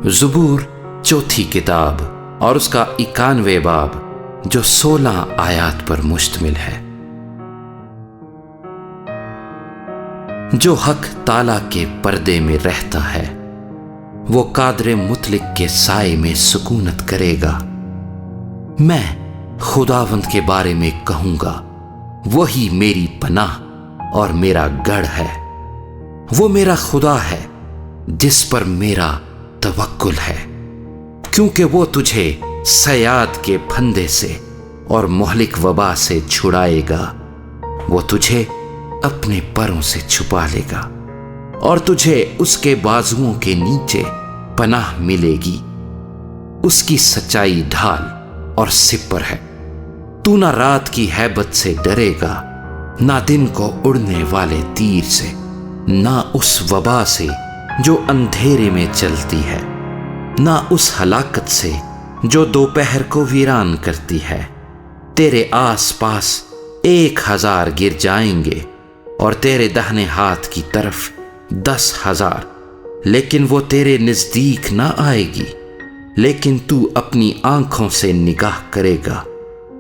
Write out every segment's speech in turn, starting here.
زبور چوتھی کتاب اور اس کا 91 باب جو 16 آیات پر مشتمل ہے۔ جو حق تعالیٰ کے پردے میں رہتا ہے وہ قادر مطلق کے سائے میں سکونت کرے گا۔ میں خداوند کے بارے میں کہوں گا، وہی میری پناہ اور میرا گڑھ ہے۔ وہ میرا خدا ہے جس پر میرا توکل ہے، کیونکہ وہ تجھے صیاد کے پھندے سے اور مہلک وبا سے چھڑائے گا۔ وہ تجھے اپنے پروں سے چھپا لے گا اور تجھے اس کے بازوؤں کے نیچے پناہ ملے گی۔ اس کی سچائی ڈھال اور سپر ہے۔ تو نہ رات کی ہیبت سے ڈرے گا، نہ دن کو اڑنے والے تیر سے، نہ اس وبا سے جو اندھیرے میں چلتی ہے، نہ اس ہلاکت سے جو دوپہر کو ویران کرتی ہے۔ تیرے آس پاس 1000 گر جائیں گے اور تیرے دہنے ہاتھ کی طرف 10,000، لیکن وہ تیرے نزدیک نہ آئے گی۔ لیکن تو اپنی آنکھوں سے نگاہ کرے گا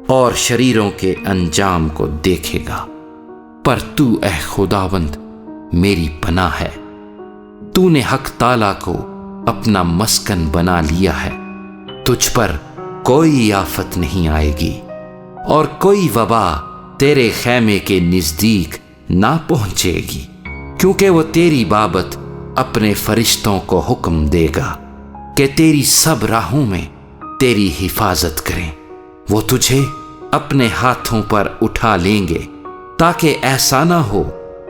اور شریروں کے انجام کو دیکھے گا۔ پر تو اے خداوند میری پناہ ہے، تو نے حق تعالیٰ کو اپنا مسکن بنا لیا ہے۔ تجھ پر کوئی آفت نہیں آئے گی اور کوئی وبا تیرے خیمے کے نزدیک نہ پہنچے گی، کیونکہ وہ تیری بابت اپنے فرشتوں کو حکم دے گا کہ تیری سب راہوں میں تیری حفاظت کریں۔ وہ تجھے اپنے ہاتھوں پر اٹھا لیں گے تاکہ ایسا نہ ہو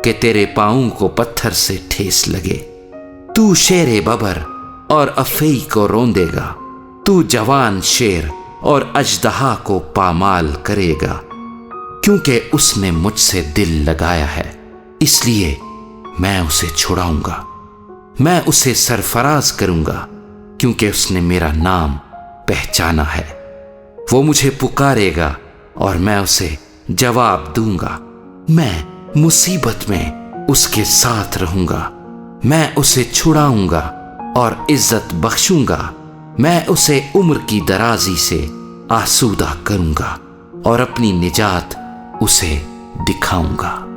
کہ تیرے پاؤں کو پتھر سے ٹھیس لگے۔ تو شیر ببر اور افعی کو روندے گا، تو جوان شیر اور اژدہا کو پامال کرے گا، کیونکہ اس نے مجھ سے دل لگایا ہے، اس لیے میں اسے چھڑاؤں گا۔ میں اسے سرفراز کروں گا کیونکہ اس نے میرا نام پہچانا ہے۔ وہ مجھے پکارے گا اور میں اسے جواب دوں گا۔ میں مصیبت میں اس کے ساتھ رہوں گا۔ میں اسے چھڑاؤں گا اور عزت بخشوں گا۔ میں اسے عمر کی درازی سے آسودہ کروں گا اور اپنی نجات اسے دکھاؤں گا۔